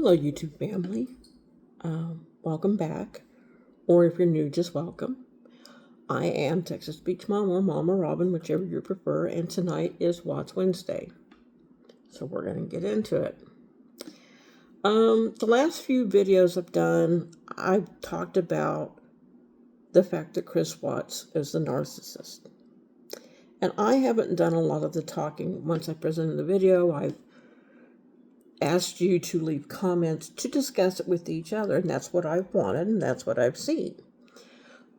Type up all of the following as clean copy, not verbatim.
Hello, YouTube family. Welcome back. Or if you're new, just welcome. I am Texas Beach Mom or Mama Robin, whichever you prefer, and tonight is Watch Wednesday. So we're going to get into it. The last few videos I've done, I've talked about the fact that Chris Watts is the narcissist. And I haven't done a lot of the talking. Once I presented the video, I've asked you to leave comments to discuss it with each other, and that's what I've wanted, and that's what I've seen.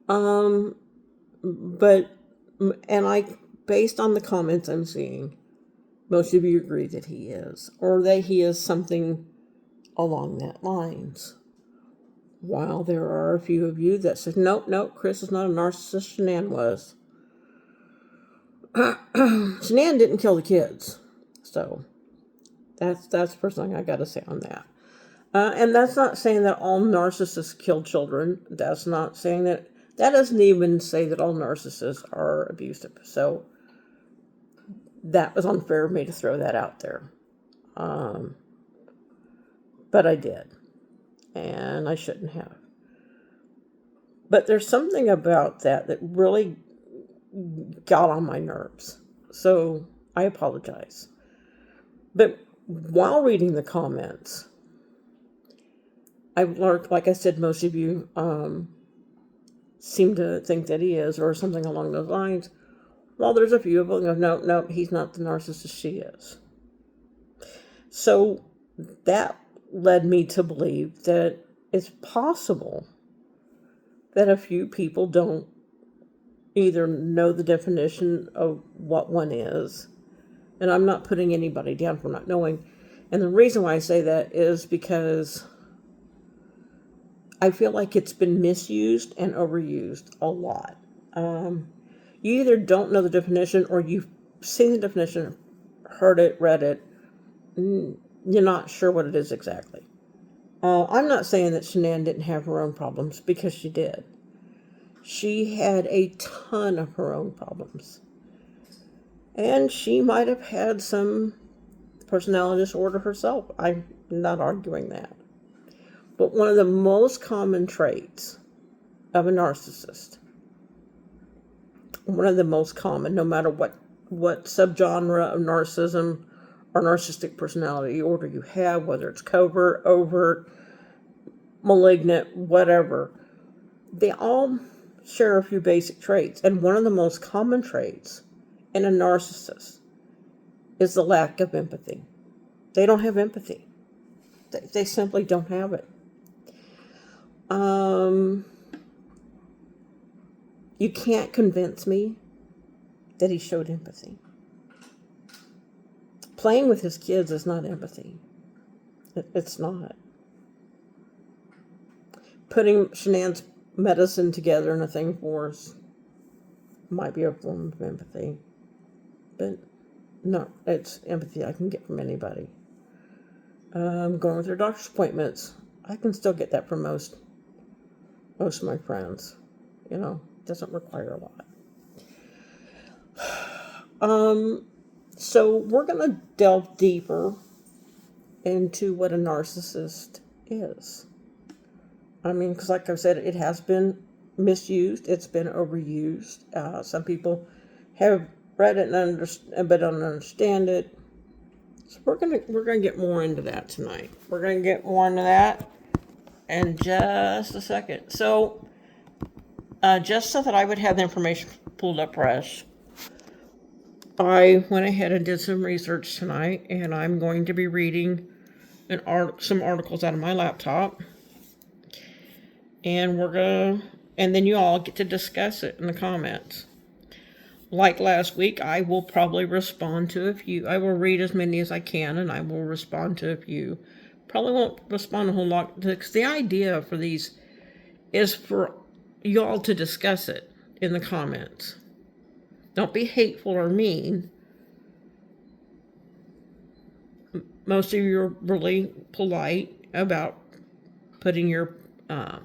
But based on the comments I'm seeing, most of you agree that he is, or that he is something along that lines. While there are a few of you that said, nope, Chris is not a narcissist, Shanann was. Shanann didn't kill the kids, so that's the first thing I got to say on that. And that's not saying that all narcissists kill children. That's not saying that. That doesn't even say that all narcissists are abusive. So that was unfair of me to throw that out there. But I did. And I shouldn't have. But there's something about that really got on my nerves. So I apologize. But while reading the comments, I've learned, like I said, most of you seem to think that he is, or something along those lines. Well, there's a few of them who go, no, he's not the narcissist, she is. So that led me to believe that it's possible that a few people don't either know the definition of what one is, and I'm not putting anybody down for not knowing. And the reason why I say that is because I feel like it's been misused and overused a lot. You either don't know the definition, or you've seen the definition, heard it, read it, you're not sure what it is exactly. I'm not saying that Shanann didn't have her own problems, because she did. She had a ton of her own problems. And she might have had some personality disorder herself. I'm not arguing that. But one of the most common traits of a narcissist, one of the most common, no matter what subgenre of narcissism or narcissistic personality order you have, whether it's covert, overt, malignant, whatever, they all share a few basic traits. And one of the most common traits in a narcissist is the lack of empathy. They don't have empathy. They simply don't have it. You can't convince me that he showed empathy. Playing with his kids is not empathy. It's not. Putting Shanann's medicine together in a thing for us might be a form of empathy. But no, it's empathy I can get from anybody. Going with their doctor's appointments, I can still get that from most of my friends. Doesn't require a lot. So we're going to delve deeper into what a narcissist is. Because like I've said, it has been misused. It's been overused. Some people have read it but don't understand it. So we're gonna get more into that tonight. We're gonna get more into that in just a second. So, just so that I would have the information pulled up fresh, I went ahead and did some research tonight, and I'm going to be reading some articles out of my laptop, and and then you all get to discuss it in the comments. Like last week, I will probably respond to a few. I will read as many as I can, and I will respond to a few. Probably won't respond a whole lot, because the idea for these is for you all to discuss it in the comments. Don't be hateful or mean. Most of you are really polite about putting your, and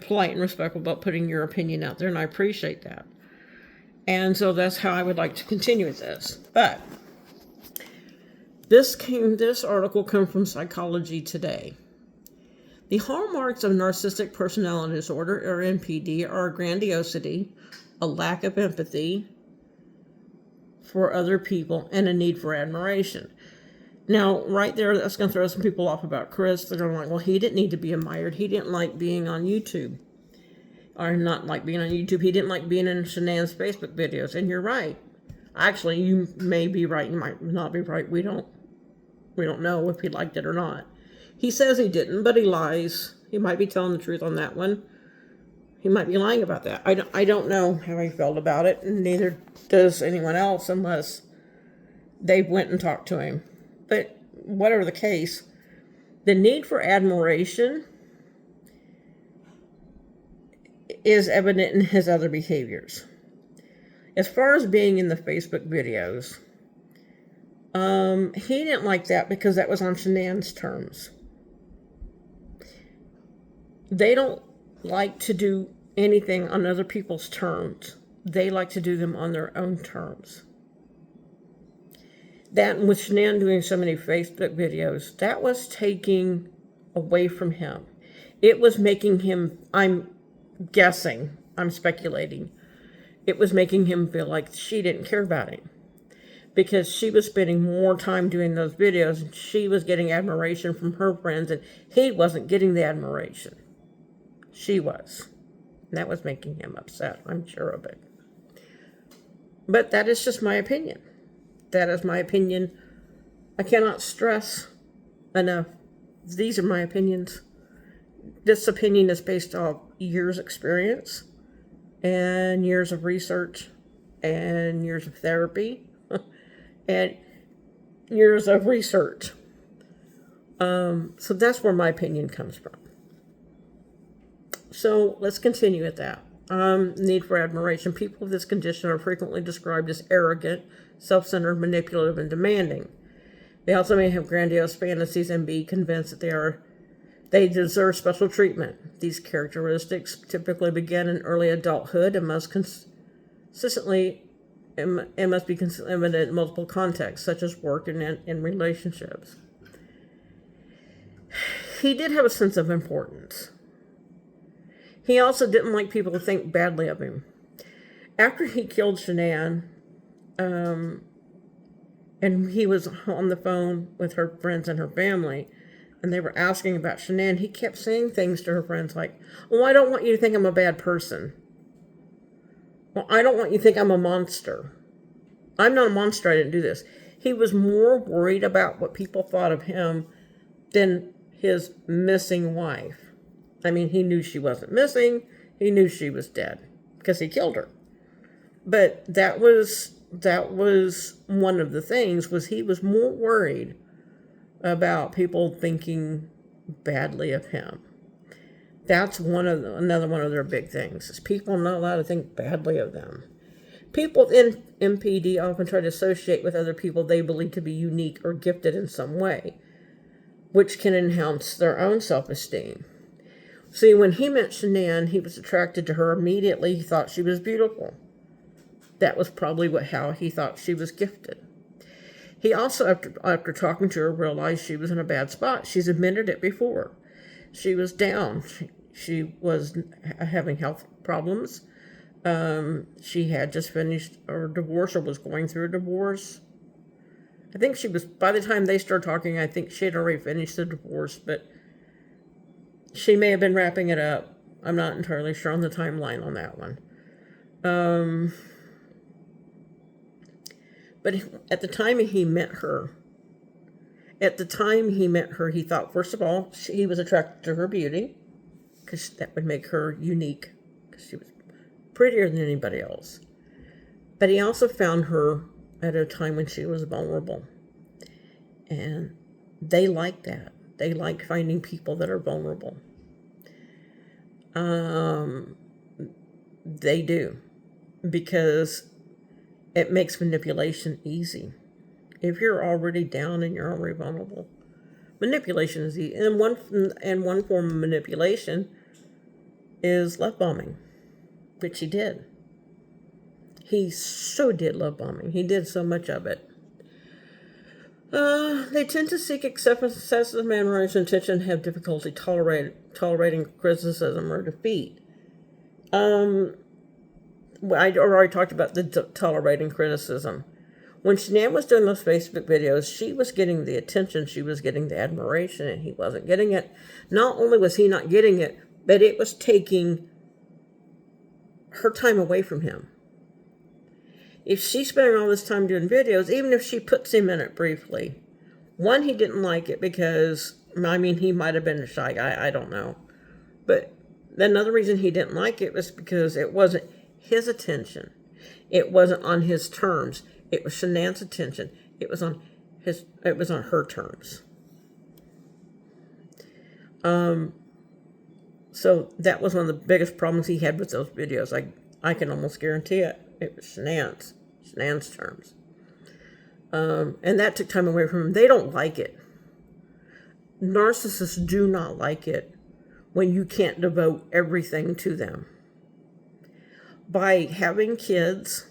polite and respectful about putting your opinion out there, and I appreciate that. And so that's how I would like to continue with this. But This article comes from Psychology Today. The hallmarks of narcissistic personality disorder, or NPD, are grandiosity, a lack of empathy for other people, and a need for admiration. Now, right there, that's going to throw some people off about Chris. They're going to be like, well, he didn't need to be admired. He didn't like being on YouTube. Or not like being on YouTube. He didn't like being in Shanann's Facebook videos. And you're right. Actually, you may be right. You might not be right. We don't know if he liked it or not. He says he didn't, but he lies. He might be telling the truth on that one. He might be lying about that. I don't know how he felt about it, and neither does anyone else unless they went and talked to him. But whatever the case, the need for admiration is evident in his other behaviors. As far as being in the Facebook videos, he didn't like that because that was on Shanann's terms. They don't like to do anything on other people's terms. They like to do them on their own terms. That, with Shanann doing so many Facebook videos, that was taking away from him. It was making him, I'm guessing, I'm speculating, it was making him feel like she didn't care about him. Because she was spending more time doing those videos, and she was getting admiration from her friends, and he wasn't getting the admiration. She was. And that was making him upset, I'm sure of it. But that is just my opinion. That is my opinion. I cannot stress enough. These are my opinions. This opinion is based on years' experience and years of research and years of therapy and years of research. So that's where my opinion comes from. So let's continue at that. Need for admiration. People with this condition are frequently described as arrogant, self-centered, manipulative, and demanding. They also may have grandiose fantasies and be convinced that they deserve special treatment. These characteristics typically begin in early adulthood and must be consistently evident in multiple contexts, such as work and in relationships. He did have a sense of importance. He also didn't like people to think badly of him. After he killed Shanann, and he was on the phone with her friends and her family, and they were asking about Shanann, he kept saying things to her friends like, "Oh, I don't want you to think I'm a bad person. Well, I don't want you to think I'm a monster. I'm not a monster, I didn't do this." He was more worried about what people thought of him than his missing wife. I mean, he knew she wasn't missing. He knew she was dead because he killed her. But that was one of the things, was he was more worried about people thinking badly of him. That's another one of their big things, is people are not allowed to think badly of them. People in MPD often try to associate with other people they believe to be unique or gifted in some way, which can enhance their own self-esteem. See, when he met Shanann, he was attracted to her immediately. He thought she was beautiful. That was probably how he thought she was gifted. He also, after talking to her, realized she was in a bad spot. She's admitted it before. She was down. She was having health problems. She had just finished a divorce, or was going through a divorce. I think she was, by the time they started talking, I think she had already finished the divorce, but she may have been wrapping it up. I'm not entirely sure on the timeline on that one. But at the time he met her, he thought, first of all, he was attracted to her beauty, because that would make her unique, because she was prettier than anybody else. But he also found her at a time when she was vulnerable. And they like that. They like finding people that are vulnerable. They do. Because it makes manipulation easy. If you're already down and you're already vulnerable, manipulation is easy. And one form of manipulation is love bombing, which he did. He so did love bombing. He did so much of it. They tend to seek acceptance, excessive admiration, attention, and have difficulty tolerating criticism or defeat. I already talked about the tolerating criticism. When Shanann was doing those Facebook videos, she was getting the attention, she was getting the admiration, and he wasn't getting it. Not only was he not getting it, but it was taking her time away from him. If she's spending all this time doing videos, even if she puts him in it briefly, one, he didn't like it because, I mean, he might have been a shy guy, I don't know. But another reason he didn't like it was because it wasn't his attention. It wasn't on his terms. It was Shanann's attention. It was on her terms. So that was one of the biggest problems he had with those videos. I can almost guarantee it. It was Shanann's terms. And that took time away from him. They don't like it. Narcissists do not like it when you can't devote everything to them. By having kids,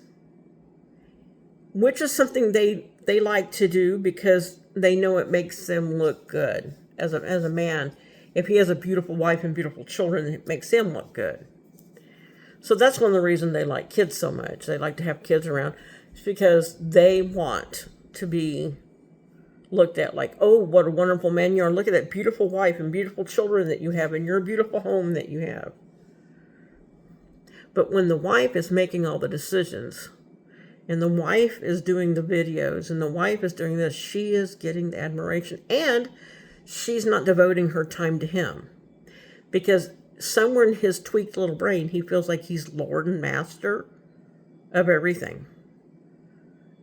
which is something they like to do because they know it makes them look good as a man. If he has a beautiful wife and beautiful children, it makes him look good. So that's one of the reasons they like kids so much. They like to have kids around. It's because they want to be looked at like, oh, what a wonderful man you are. Look at that beautiful wife and beautiful children that you have and your beautiful home that you have. But when the wife is making all the decisions and the wife is doing the videos and the wife is doing this, she is getting the admiration and she's not devoting her time to him. Because somewhere in his tweaked little brain, he feels like he's Lord and Master of everything.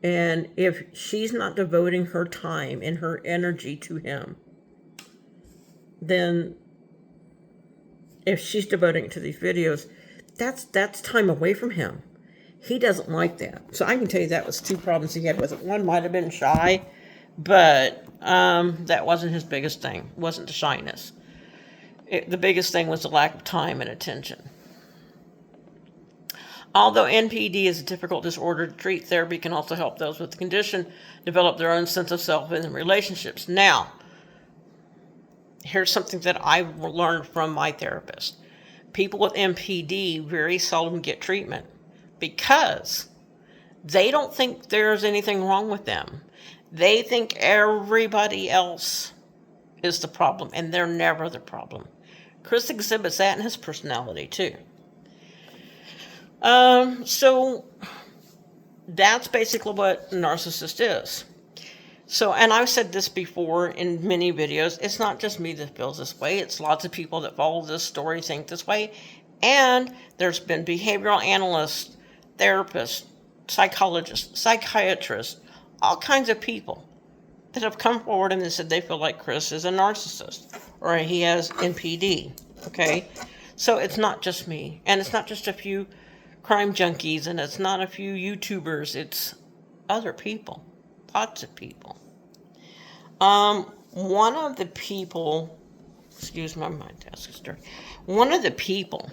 And if she's not devoting her time and her energy to him, then if she's devoting it to these videos, that's time away from him. He doesn't like that. So I can tell you that was two problems he had with it. One might have been shy, but that wasn't his biggest thing. It wasn't the shyness. The biggest thing was the lack of time and attention. Although NPD is a difficult disorder to treat, therapy can also help those with the condition develop their own sense of self in relationships. Now, here's something that I learned from my therapist. People with NPD very seldom get treatment because they don't think there's anything wrong with them. They think everybody else is the problem, and they're never the problem. Chris exhibits that in his personality, too. So that's basically what a narcissist is. So, and I've said this before in many videos, it's not just me that feels this way. It's lots of people that follow this story think this way. And there's been behavioral analysts, therapists, psychologists, psychiatrists, all kinds of people that have come forward and said they feel like Chris is a narcissist or he has NPD. Okay? So it's not just me. And it's not just a few crime junkies, and it's not a few YouTubers. It's other people. Lots of people. One of the people, excuse me, my desk is dirty. One of the people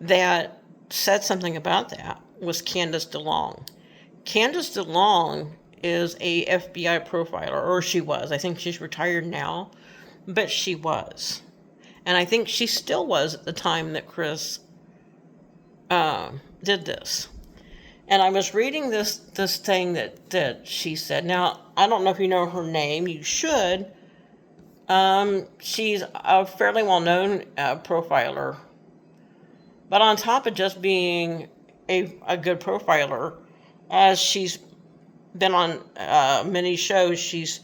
that said something about that was Candace DeLong. Candace DeLong is a FBI profiler, or she was. I think she's retired now, but she was. And I think she still was at the time that Chris did this. And I was reading this thing that she said. Now, I don't know if you know her name. You should. She's a fairly well-known profiler. But on top of just being a good profiler, as she's been on many shows, she's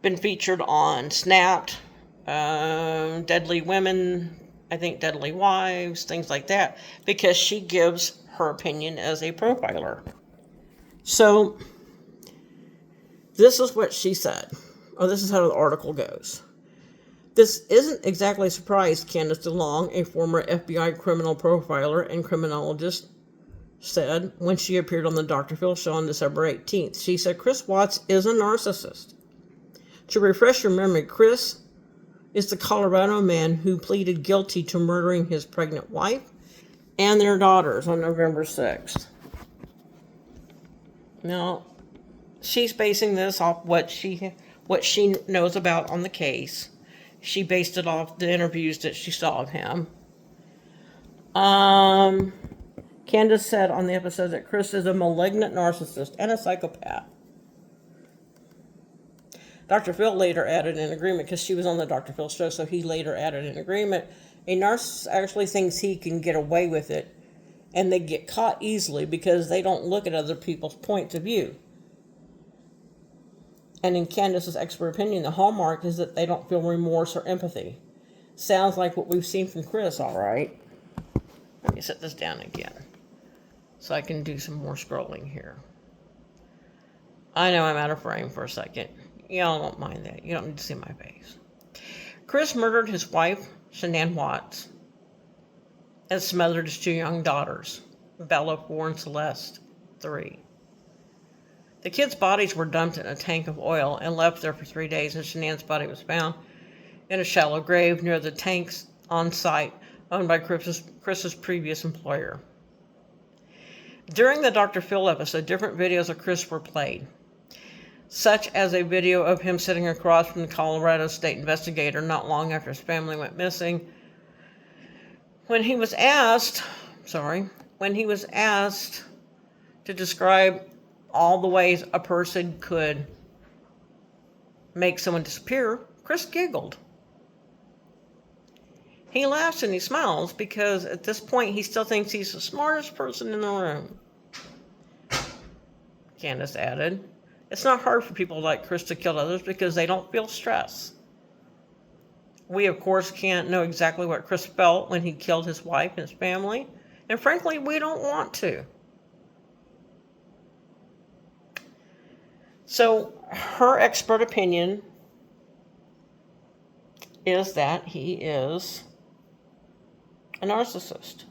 been featured on Snapped, Deadly Women, I think Deadly Wives, things like that, because she gives her opinion as a profiler. So, this is what she said. Oh, this is how the article goes. This isn't exactly a surprise, Candace DeLong, a former FBI criminal profiler and criminologist, said when she appeared on the Dr. Phil show on December 18th. She said, Chris Watts is a narcissist. To refresh your memory, Chris is the Colorado man who pleaded guilty to murdering his pregnant wife and their daughters on November 6th. Now, she's basing this off what she knows about on the case. She based it off the interviews that she saw of him. Candace said on the episode that Chris is a malignant narcissist and a psychopath. Dr. Phil later added an agreement, because she was on the Dr. Phil show, so he later added an agreement. A narcissist actually thinks he can get away with it, and they get caught easily because they don't look at other people's points of view. And in Candace's expert opinion, the hallmark is that they don't feel remorse or empathy. Sounds like what we've seen from Chris, all right. Let me set this down again so I can do some more scrolling here. I know I'm out of frame for a second. Y'all don't mind that. You don't need to see my face. Chris murdered his wife, Shanann Watts, and smothered his 2 young daughters, Bella, 4, and Celeste, 3. The kids' bodies were dumped in a tank of oil and left there for 3 days, and Shanann's body was found in a shallow grave near the tanks on site owned by Chris's previous employer. During the Dr. Phil episode, different videos of Chris were played, such as a video of him sitting across from the Colorado state investigator not long after his family went missing. When he was asked to describe all the ways a person could make someone disappear, Chris giggled. He laughs and he smiles because at this point he still thinks he's the smartest person in the room. Candace added, it's not hard for people like Chris to kill others because they don't feel stress. We, of course, can't know exactly what Chris felt when he killed his wife and his family, and frankly, we don't want to. So, her expert opinion is that he is a narcissist.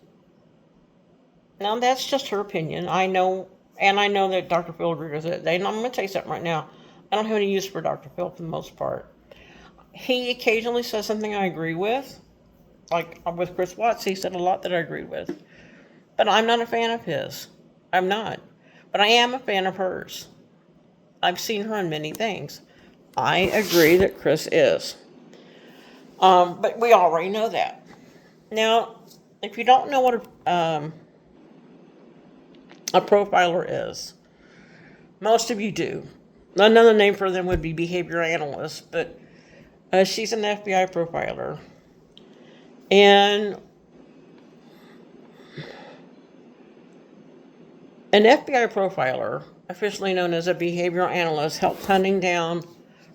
Now, that's just her opinion. I know that Dr. Phil agrees with it. I'm going to tell you something right now. I don't have any use for Dr. Phil for the most part. He occasionally says something I agree with. Like with Chris Watts, he said a lot that I agreed with. But I'm not a fan of his. I'm not. But I am a fan of hers. I've seen her on many things. I agree that Chris is. But we already know that. Now, if you don't know what a profiler is, most of you do. Another name for them would be behavior analyst, but she's an FBI profiler. And an FBI profiler, officially known as a behavioral analyst, helps hunting down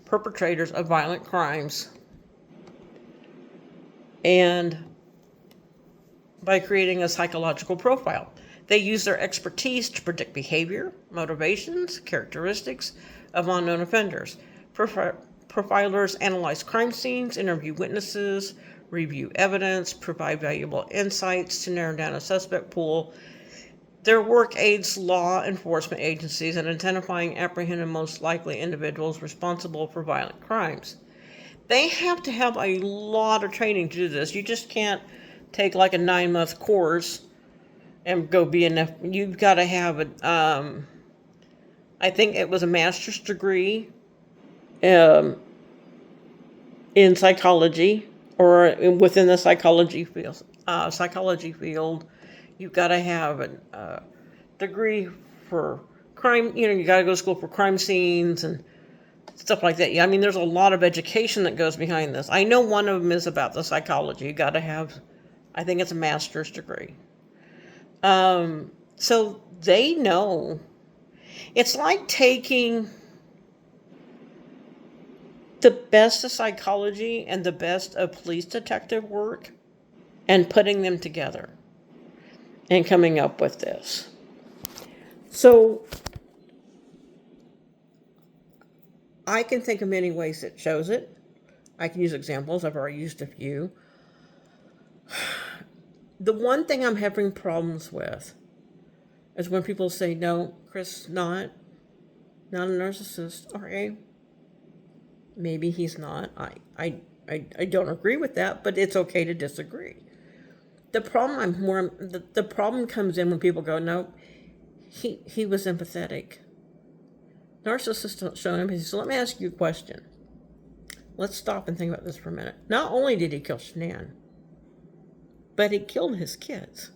perpetrators of violent crimes and by creating a psychological profile. They use their expertise to predict behavior, motivations, characteristics of unknown offenders. Profilers analyze crime scenes, interview witnesses, review evidence, provide valuable insights to narrow down a suspect pool. Their work aids law enforcement agencies in identifying and apprehending most likely individuals responsible for violent crimes. They have to have a lot of training to do this. You just can't take like a 9-month course and go be enough. You've got to have I think it was a master's degree in psychology, or within the psychology field. You've got to have a degree for crime. You got to go to school for crime scenes and stuff like that. Yeah, I mean, there's a lot of education that goes behind this. I know one of them is about the psychology. You got to have, I think it's a master's degree. So they know. It's like taking the best of psychology and the best of police detective work and putting them together and coming up with this. So I can think of many ways that shows it. I can use examples. I've already used a few. The one thing I'm having problems with is when people say, no, Chris, not a narcissist. Okay. Maybe he's not. I don't agree with that, but it's okay to disagree. The problem comes in when people go, no, he was empathetic. Narcissists don't show empathy. So let me ask you a question. Let's stop and think about this for a minute. Not only did he kill Shanann, but he killed his kids.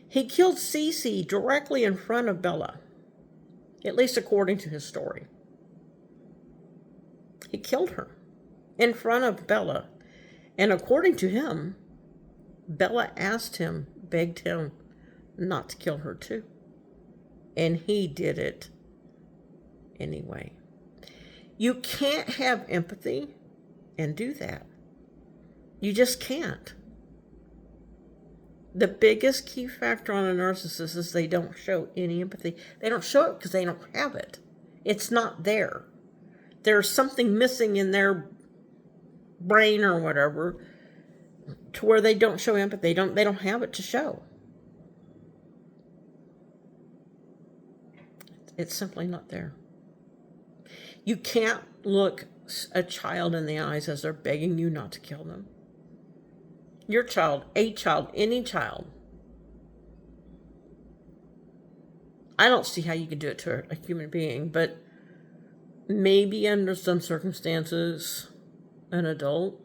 He killed Cece directly in front of Bella, at least according to his story. He killed her in front of Bella. And according to him, Bella asked him, begged him not to kill her too. And he did it anyway. You can't have empathy and do that. You just can't. The biggest key factor on a narcissist is they don't show any empathy. They don't show it because they don't have it. It's not there. There's something missing in their brain or whatever to where they don't show empathy. They don't have it to show. It's simply not there. You can't look a child in the eyes as they're begging you not to kill them. Your child, a child, any child. I don't see how you could do it to a human being, but maybe under some circumstances, an adult,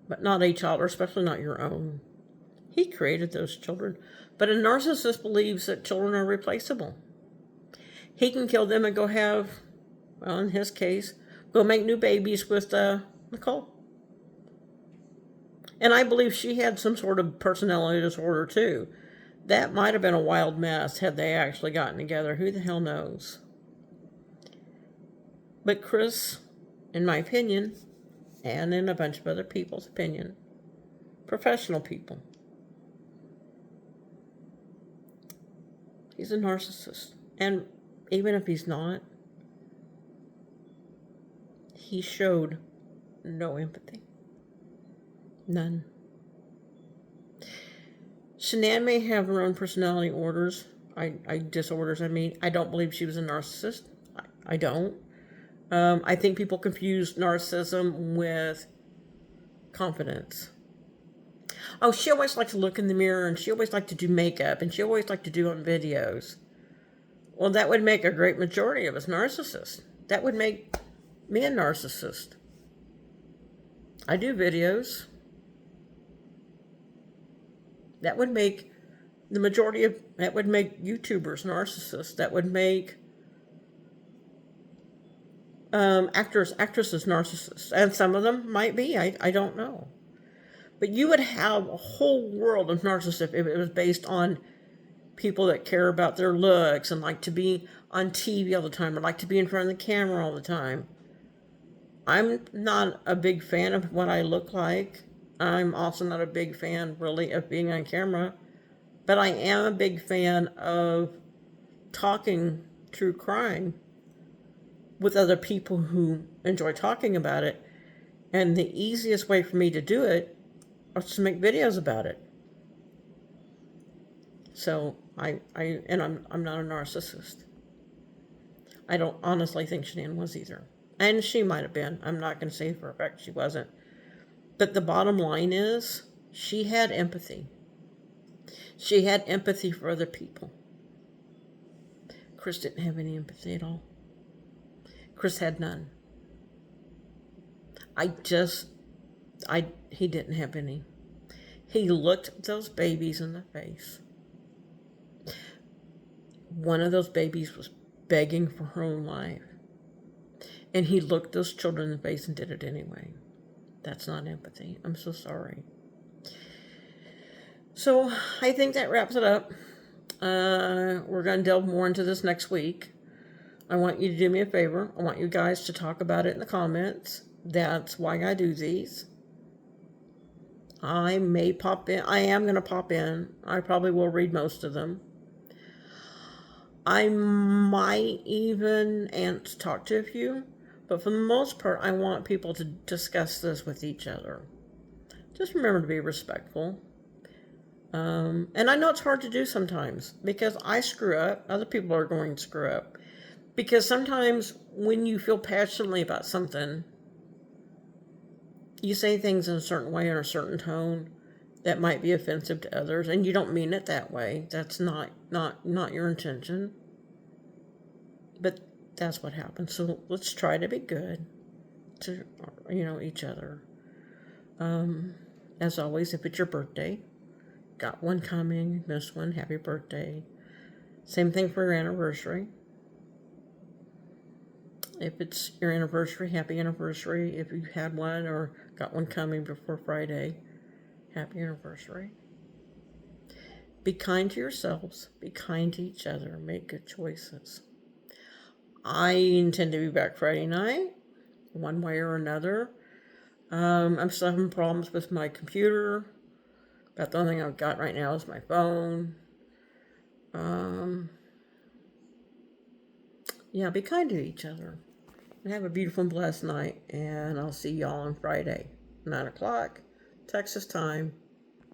but not a child, or especially not your own. He created those children. But a narcissist believes that children are replaceable. He can kill them and go have, well, in his case, go make new babies with Nicole. And I believe she had some sort of personality disorder too. That might have been a wild mess had they actually gotten together. Who the hell knows? But Chris, in my opinion, and in a bunch of other people's opinion, professional people, he's a narcissist. And even if he's not, he showed no empathy. None. Shanann may have her own personality disorders. I don't believe she was a narcissist. I don't. I think people confuse narcissism with confidence. Oh, she always liked to look in the mirror, and she always liked to do makeup, and she always liked to do on videos. Well, that would make a great majority of us narcissists. That would make me a narcissist. I do videos. That would make that would make YouTubers narcissists. That would make actresses narcissists. And some of them might be, I don't know. But you would have a whole world of narcissists if it was based on people that care about their looks and like to be on TV all the time or like to be in front of the camera all the time. I'm not a big fan of what I look like. I'm also not a big fan, really, of being on camera. But I am a big fan of talking true crime with other people who enjoy talking about it. And the easiest way for me to do it is to make videos about it. So I'm not a narcissist. I don't honestly think Shanann was either. And she might have been. I'm not going to say for a fact she wasn't. But the bottom line is, she had empathy. She had empathy for other people. Chris didn't have any empathy at all. Chris had none. He didn't have any. He looked those babies in the face. One of those babies was begging for her own life. And he looked those children in the face and did it anyway. That's not empathy. I'm so sorry. So I think that wraps it up. We're going to delve more into this next week. I want you to do me a favor. I want you guys to talk about it in the comments. That's why I do these. I may pop in. I am going to pop in. I probably will read most of them. I might even talk to a few. But for the most part, I want people to discuss this with each other. Just remember to be respectful. And I know it's hard to do sometimes because I screw up. Other people are going to screw up. Because sometimes when you feel passionately about something, you say things in a certain way or a certain tone that might be offensive to others. And you don't mean it that way. That's not your intention. But that's what happens. So let's try to be good to, each other. As always, if it's your birthday, got one coming, missed one, happy birthday. Same thing for your anniversary. If it's your anniversary, happy anniversary. If you had one or got one coming before Friday, happy anniversary. Be kind to yourselves. Be kind to each other. Make good choices. I intend to be back Friday night, one way or another. I'm still having problems with my computer. About the only thing I've got right now is my phone. Yeah, be kind to each other. And have a beautiful and blessed night. And I'll see y'all on Friday, 9 o'clock, Texas time.